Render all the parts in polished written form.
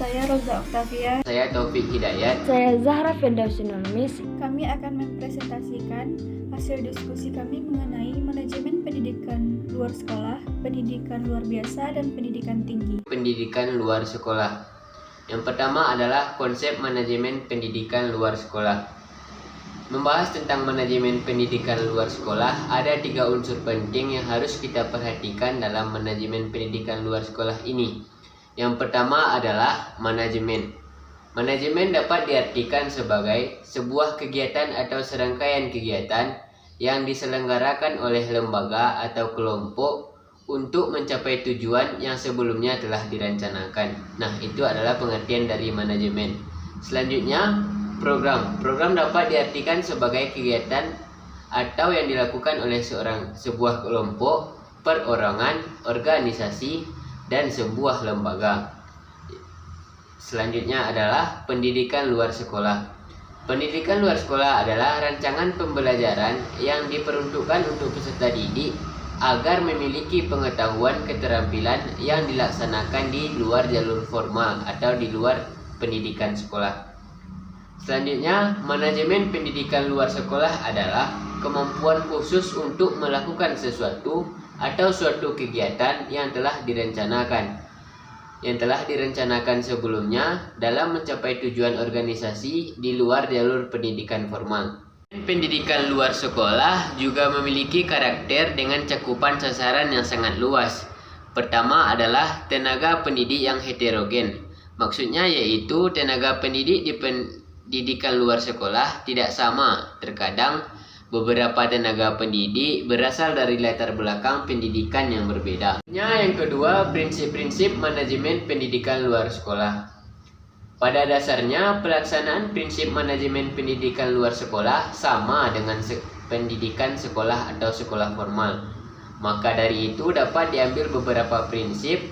Saya Roza Octavia. Saya Taufik Hidayat. Saya Zahra Firdausi Nurmis. Kami akan mempresentasikan hasil diskusi kami mengenai manajemen pendidikan luar sekolah, pendidikan luar biasa, dan pendidikan tinggi. Pendidikan luar sekolah. Yang pertama adalah konsep manajemen pendidikan luar sekolah. Membahas tentang manajemen pendidikan luar sekolah, ada 3 unsur penting yang harus kita perhatikan dalam manajemen pendidikan luar sekolah ini. Yang pertama adalah manajemen. Manajemen dapat diartikan sebagai sebuah kegiatan atau serangkaian kegiatan yang diselenggarakan oleh lembaga atau kelompok untuk mencapai tujuan yang sebelumnya telah direncanakan. Nah, itu adalah pengertian dari manajemen. Selanjutnya, program. Program dapat diartikan sebagai kegiatan atau yang dilakukan oleh sebuah kelompok, perorangan, organisasi, dan sebuah lembaga. Selanjutnya adalah pendidikan luar sekolah. Pendidikan luar sekolah adalah rancangan pembelajaran yang diperuntukkan untuk peserta didik agar memiliki pengetahuan keterampilan yang dilaksanakan di luar jalur formal atau di luar pendidikan sekolah. Selanjutnya, manajemen pendidikan luar sekolah adalah kemampuan khusus untuk melakukan sesuatu atau suatu kegiatan yang telah direncanakan sebelumnya dalam mencapai tujuan organisasi di luar jalur pendidikan formal. Pendidikan luar sekolah juga memiliki karakter dengan cakupan sasaran yang sangat luas. Pertama adalah tenaga pendidik yang heterogen. Maksudnya yaitu tenaga pendidik di pendidikan luar sekolah tidak sama. Terkadang beberapa tenaga pendidik berasal dari latar belakang pendidikan yang berbeda. Yang kedua, prinsip-prinsip manajemen pendidikan luar sekolah. Pada dasarnya, pelaksanaan prinsip manajemen pendidikan luar sekolah sama dengan pendidikan sekolah atau sekolah formal. Maka dari itu dapat diambil beberapa prinsip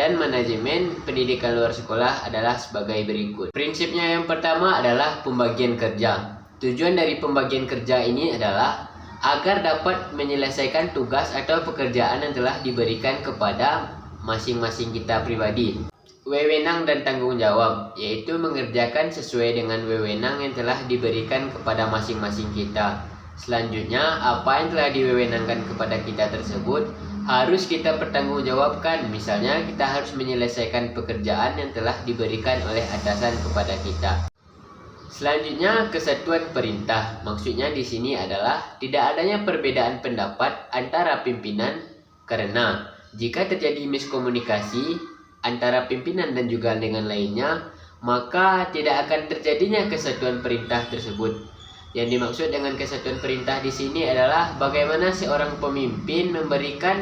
dan manajemen pendidikan luar sekolah adalah sebagai berikut. Prinsipnya yang pertama adalah pembagian kerja. Tujuan dari pembagian kerja ini adalah agar dapat menyelesaikan tugas atau pekerjaan yang telah diberikan kepada masing-masing kita pribadi. Wewenang dan tanggung jawab, yaitu mengerjakan sesuai dengan wewenang yang telah diberikan kepada masing-masing kita. Selanjutnya, apa yang telah diwewenangkan kepada kita tersebut harus kita pertanggungjawabkan. Misalnya, kita harus menyelesaikan pekerjaan yang telah diberikan oleh atasan kepada kita. Selanjutnya, kesatuan perintah. Maksudnya di sini adalah tidak adanya perbedaan pendapat antara pimpinan, karena jika terjadi miskomunikasi antara pimpinan dan juga dengan lainnya, maka tidak akan terjadinya kesatuan perintah tersebut. Yang dimaksud dengan kesatuan perintah di sini adalah bagaimana seorang pemimpin memberikan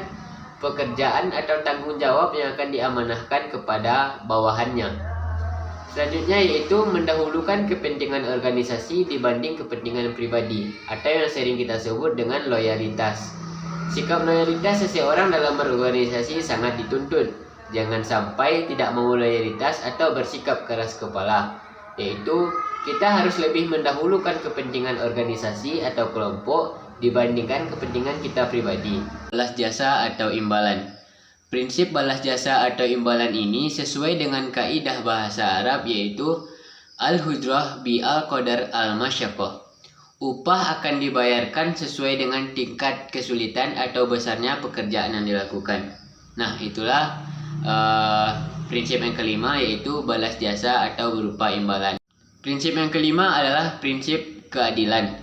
pekerjaan atau tanggung jawab yang akan diamanahkan kepada bawahannya. Selanjutnya yaitu mendahulukan kepentingan organisasi dibanding kepentingan pribadi, atau yang sering kita sebut dengan loyalitas. Sikap loyalitas seseorang dalam berorganisasi sangat dituntut. Jangan sampai tidak mau loyalitas atau bersikap keras kepala, yaitu kita harus lebih mendahulukan kepentingan organisasi atau kelompok dibandingkan kepentingan kita pribadi. Balas jasa atau imbalan. Prinsip balas jasa atau imbalan ini sesuai dengan kaidah bahasa Arab, yaitu al-hujrah bi al-qadar al-masyaqqah. Upah akan dibayarkan sesuai dengan tingkat kesulitan atau besarnya pekerjaan yang dilakukan. Nah, itulah prinsip yang kelima, yaitu balas jasa atau berupa imbalan. Prinsip yang kelima adalah prinsip keadilan,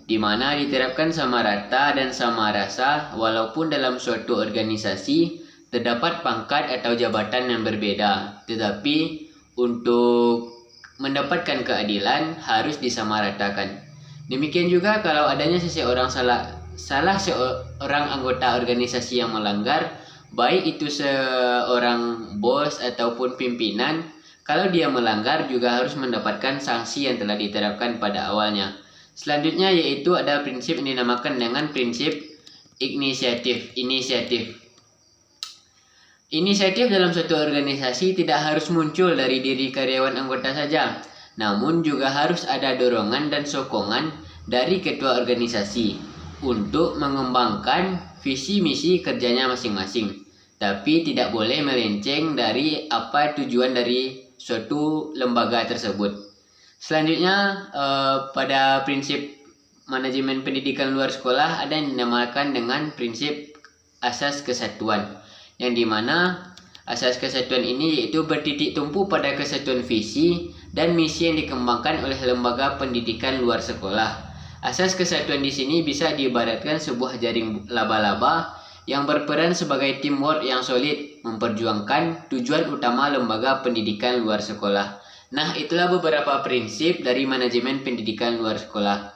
di mana diterapkan sama rata dan sama rasa walaupun dalam suatu organisasi terdapat pangkat atau jabatan yang berbeda, tetapi untuk mendapatkan keadilan harus disamaratakan. Demikian juga kalau adanya salah seorang anggota organisasi yang melanggar, baik itu seorang bos ataupun pimpinan, kalau dia melanggar juga harus mendapatkan sanksi yang telah diterapkan pada awalnya. Selanjutnya yaitu ada prinsip yang dinamakan dengan prinsip inisiatif. Inisiatif dalam suatu organisasi tidak harus muncul dari diri karyawan anggota saja, namun juga harus ada dorongan dan sokongan dari ketua organisasi untuk mengembangkan visi misi kerjanya masing-masing. Tapi tidak boleh melenceng dari apa tujuan dari suatu lembaga tersebut. Selanjutnya, pada prinsip manajemen pendidikan luar sekolah ada yang dinamakan dengan prinsip asas kesatuan, yang dimana asas kesatuan ini yaitu bertitik tumpu pada kesatuan visi dan misi yang dikembangkan oleh lembaga pendidikan luar sekolah. Asas kesatuan di sini bisa diibaratkan sebuah jaring laba-laba yang berperan sebagai teamwork yang solid memperjuangkan tujuan utama lembaga pendidikan luar sekolah. Nah, itulah beberapa prinsip dari manajemen pendidikan luar sekolah.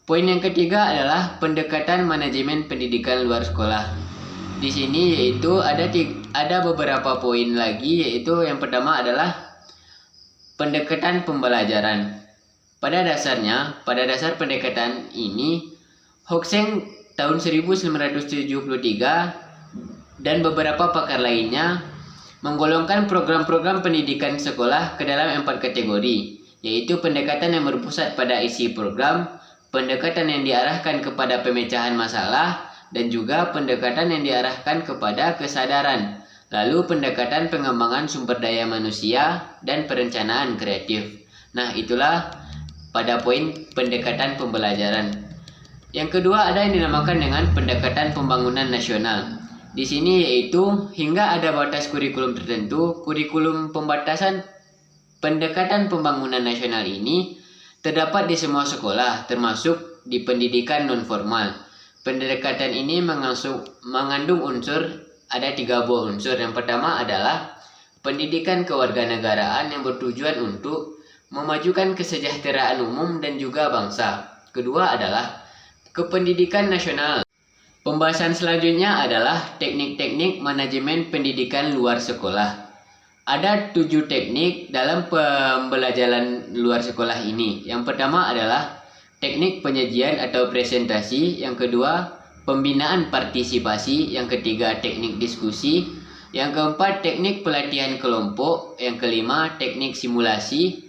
Poin yang ketiga adalah pendekatan manajemen pendidikan luar sekolah. Di sini yaitu ada beberapa poin lagi, yaitu yang pertama adalah pendekatan pembelajaran. Pada dasar pendekatan ini, Hokseng tahun 1973 dan beberapa pakar lainnya menggolongkan program-program pendidikan sekolah ke dalam 4 kategori, yaitu pendekatan yang berpusat pada isi program, pendekatan yang diarahkan kepada pemecahan masalah, dan juga pendekatan yang diarahkan kepada kesadaran, lalu pendekatan pengembangan sumber daya manusia dan perencanaan kreatif. Nah, itulah pada poin pendekatan pembelajaran. Yang kedua ada yang dinamakan dengan pendekatan pembangunan nasional. Di sini yaitu hingga ada batas kurikulum tertentu, kurikulum pembatasan pendekatan pembangunan nasional ini terdapat di semua sekolah, termasuk di pendidikan non-formal. Pendekatan ini mengandung ada 3 buah unsur. Yang pertama adalah pendidikan kewarganegaraan yang bertujuan untuk memajukan kesejahteraan umum dan juga bangsa. Kedua adalah kependidikan nasional. Pembahasan selanjutnya adalah teknik-teknik manajemen pendidikan luar sekolah. Ada 7 teknik dalam pembelajaran luar sekolah ini. Yang pertama adalah teknik penyajian atau presentasi. Yang kedua, pembinaan partisipasi. Yang ketiga, teknik diskusi. Yang keempat, teknik pelatihan kelompok. Yang kelima, teknik simulasi.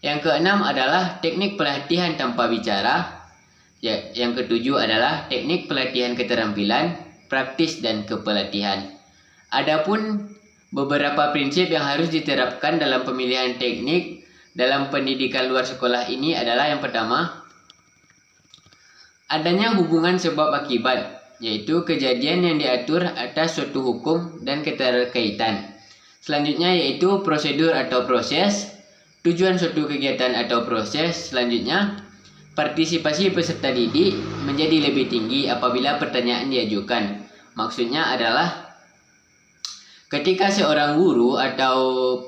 Yang keenam adalah teknik pelatihan tanpa bicara. Yang ketujuh adalah teknik pelatihan keterampilan, praktis, dan kepelatihan. Adapun beberapa prinsip yang harus diterapkan dalam pemilihan teknik dalam pendidikan luar sekolah ini adalah yang pertama, adanya hubungan sebab akibat, yaitu kejadian yang diatur atas suatu hukum dan keterkaitan. Selanjutnya yaitu prosedur atau proses, tujuan suatu kegiatan atau proses. Selanjutnya, partisipasi peserta didik menjadi lebih tinggi apabila pertanyaan diajukan. Maksudnya adalah ketika seorang guru atau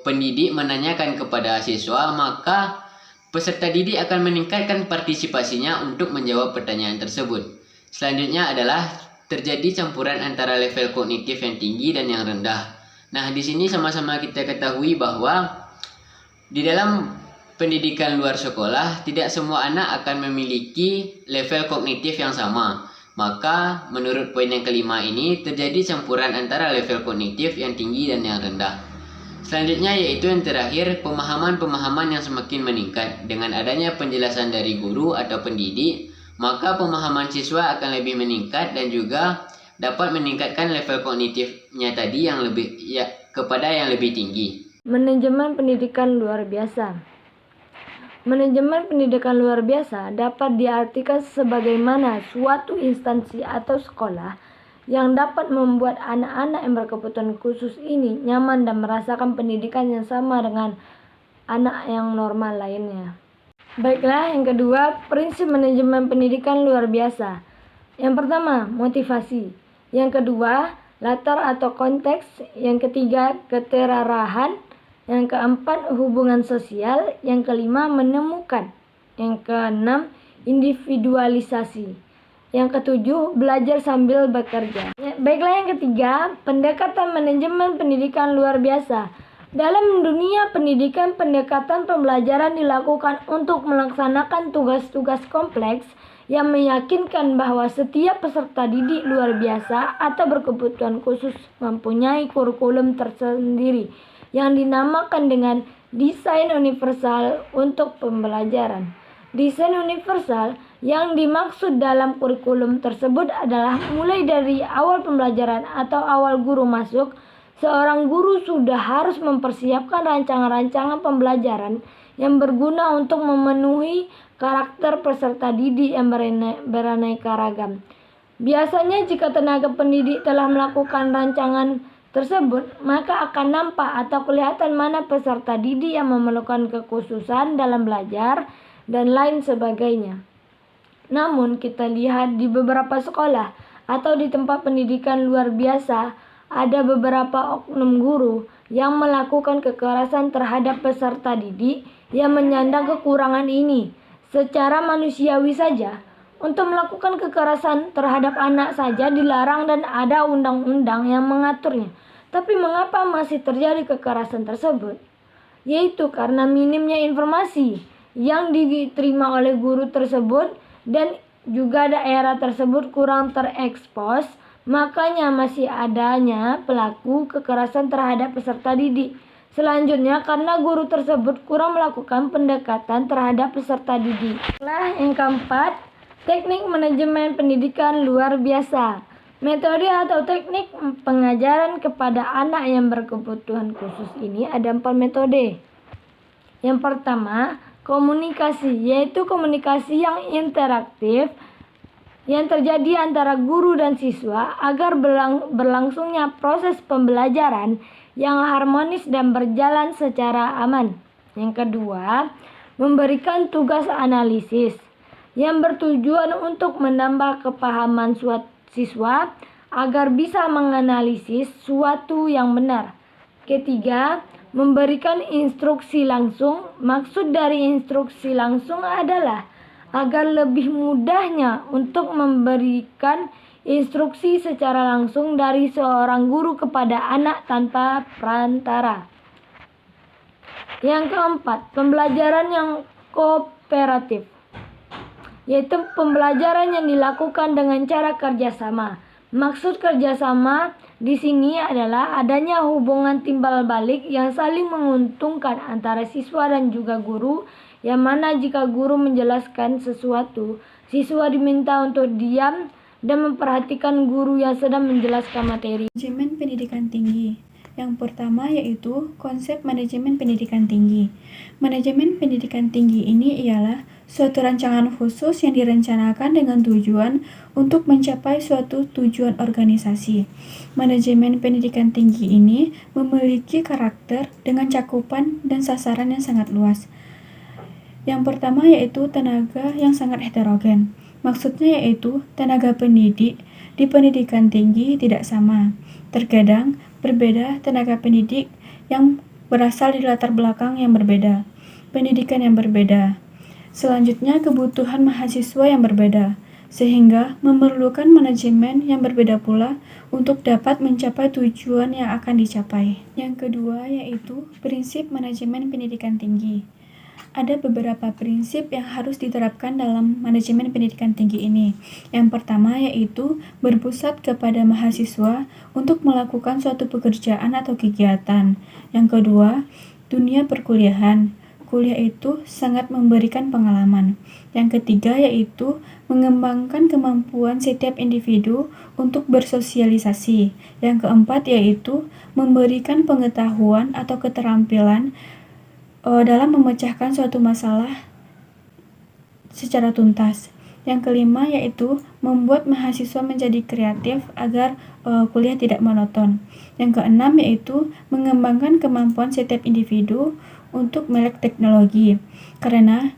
pendidik menanyakan kepada siswa, maka peserta didik akan meningkatkan partisipasinya untuk menjawab pertanyaan tersebut. Selanjutnya adalah terjadi campuran antara level kognitif yang tinggi dan yang rendah. Nah, di sini sama-sama kita ketahui bahwa di dalam pendidikan luar sekolah tidak semua anak akan memiliki level kognitif yang sama. Maka menurut poin yang kelima ini terjadi campuran antara level kognitif yang tinggi dan yang rendah. Selanjutnya yaitu yang terakhir, pemahaman-pemahaman yang semakin meningkat. Dengan adanya penjelasan dari guru atau pendidik, maka pemahaman siswa akan lebih meningkat dan juga dapat meningkatkan level kognitifnya tadi kepada yang lebih tinggi. Manajemen pendidikan luar biasa. Manajemen pendidikan luar biasa dapat diartikan sebagaimana suatu instansi atau sekolah yang dapat membuat anak-anak yang berkebutuhan khusus ini nyaman dan merasakan pendidikan yang sama dengan anak yang normal lainnya. Baiklah, yang kedua, prinsip manajemen pendidikan luar biasa. Yang pertama, motivasi. Yang kedua, latar atau konteks. Yang ketiga, keterarahan. Yang keempat, hubungan sosial. Yang kelima, menemukan. Yang keenam, individualisasi. Yang ketujuh, belajar sambil bekerja. Baiklah, yang ketiga, pendekatan manajemen pendidikan luar biasa. Dalam dunia pendidikan, pendekatan pembelajaran dilakukan untuk melaksanakan tugas-tugas kompleks yang meyakinkan bahwa setiap peserta didik luar biasa atau berkebutuhan khusus mempunyai kurikulum tersendiri yang dinamakan dengan desain universal untuk pembelajaran. Desain universal yang dimaksud dalam kurikulum tersebut adalah mulai dari awal pembelajaran atau awal guru masuk seorang guru sudah harus mempersiapkan rancangan-rancangan pembelajaran yang berguna untuk memenuhi karakter peserta didik yang beraneka ragam. Biasanya jika tenaga pendidik telah melakukan rancangan tersebut, maka akan nampak atau kelihatan mana peserta didik yang memerlukan kekhususan dalam belajar dan lain sebagainya. Namun kita lihat di beberapa sekolah atau di tempat pendidikan luar biasa, ada beberapa oknum guru yang melakukan kekerasan terhadap peserta didik yang menyandang kekurangan ini. Secara manusiawi saja, untuk melakukan kekerasan terhadap anak saja dilarang dan ada undang-undang yang mengaturnya. Tapi mengapa masih terjadi kekerasan tersebut? Yaitu karena minimnya informasi yang diterima oleh guru tersebut dan juga daerah tersebut kurang terekspos, makanya masih adanya pelaku kekerasan terhadap peserta didik. Selanjutnya, karena guru tersebut kurang melakukan pendekatan terhadap peserta didik. Yang keempat, teknik manajemen pendidikan luar biasa. Metode atau teknik pengajaran kepada anak yang berkebutuhan khusus ini ada 4 metode. Yang pertama, komunikasi, yaitu komunikasi yang interaktif yang terjadi antara guru dan siswa agar berlangsungnya proses pembelajaran yang harmonis dan berjalan secara aman. Yang kedua, memberikan tugas analisis yang bertujuan untuk menambah kepahaman siswa agar bisa menganalisis suatu yang benar. Ketiga, memberikan instruksi langsung. Maksud dari instruksi langsung adalah agar lebih mudahnya untuk memberikan instruksi secara langsung dari seorang guru kepada anak tanpa perantara. Yang keempat, pembelajaran yang kooperatif, yaitu pembelajaran yang dilakukan dengan cara kerjasama. Maksud kerjasama di sini adalah adanya hubungan timbal balik yang saling menguntungkan antara siswa dan juga guru, yang mana jika guru menjelaskan sesuatu, siswa diminta untuk diam dan memperhatikan guru yang sedang menjelaskan materi. Manajemen pendidikan tinggi. Yang pertama yaitu konsep manajemen pendidikan tinggi. Manajemen pendidikan tinggi ini ialah suatu rancangan khusus yang direncanakan dengan tujuan untuk mencapai suatu tujuan organisasi. Manajemen pendidikan tinggi ini memiliki karakter dengan cakupan dan sasaran yang sangat luas. Yang pertama yaitu tenaga yang sangat heterogen. Maksudnya yaitu tenaga pendidik di pendidikan tinggi tidak sama. Terkadang berbeda tenaga pendidik yang berasal dari latar belakang yang berbeda, pendidikan yang berbeda. Selanjutnya kebutuhan mahasiswa yang berbeda, sehingga memerlukan manajemen yang berbeda pula untuk dapat mencapai tujuan yang akan dicapai. Yang kedua yaitu prinsip manajemen pendidikan tinggi. Ada beberapa prinsip yang harus diterapkan dalam manajemen pendidikan tinggi ini. Yang pertama yaitu berpusat kepada mahasiswa untuk melakukan suatu pekerjaan atau kegiatan. Yang kedua, dunia perkuliahan. Kuliah itu sangat memberikan pengalaman. Yang ketiga yaitu mengembangkan kemampuan setiap individu untuk bersosialisasi. Yang keempat yaitu memberikan pengetahuan atau keterampilan dalam memecahkan suatu masalah secara tuntas. Yang kelima yaitu membuat mahasiswa menjadi kreatif agar kuliah tidak monoton. Yang keenam yaitu mengembangkan kemampuan setiap individu untuk melek teknologi, karena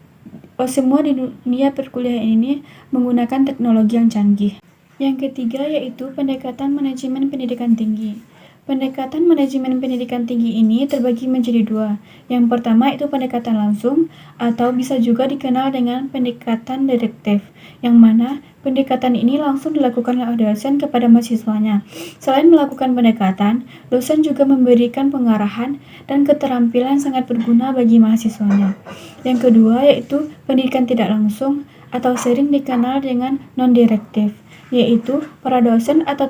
semua di dunia perkuliahan ini menggunakan teknologi yang canggih. Yang ketiga yaitu pendekatan manajemen pendidikan tinggi. Pendekatan manajemen pendidikan tinggi ini terbagi menjadi 2. Yang pertama itu pendekatan langsung atau bisa juga dikenal dengan pendekatan detektif, yang mana pendekatan ini langsung dilakukan oleh dosen kepada mahasiswanya. Selain melakukan pendekatan, dosen juga memberikan pengarahan dan keterampilan sangat berguna bagi mahasiswanya. Yang kedua yaitu pendidikan tidak langsung atau sering dikenal dengan non-direktif, yaitu para dosen atau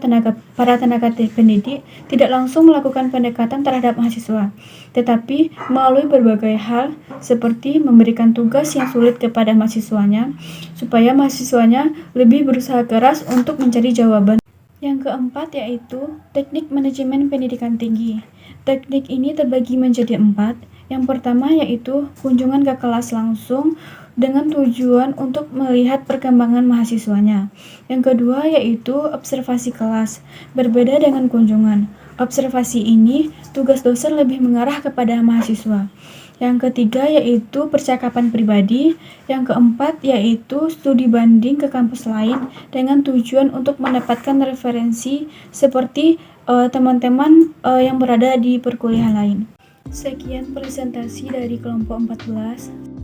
para tenaga pendidik tidak langsung melakukan pendekatan terhadap mahasiswa, tetapi melalui berbagai hal seperti memberikan tugas yang sulit kepada mahasiswanya supaya mahasiswanya lebih berusaha keras untuk mencari jawaban. Yang keempat yaitu teknik manajemen pendidikan tinggi. Teknik ini terbagi menjadi 4. Yang pertama yaitu kunjungan ke kelas langsung dengan tujuan untuk melihat perkembangan mahasiswanya. Yang kedua yaitu observasi kelas. Berbeda dengan kunjungan. Observasi ini tugas dosen lebih mengarah kepada mahasiswa. Yang ketiga yaitu percakapan pribadi. Yang keempat yaitu studi banding ke kampus lain dengan tujuan untuk mendapatkan referensi seperti teman-teman yang berada di perkuliahan lain. Sekian presentasi dari kelompok 14.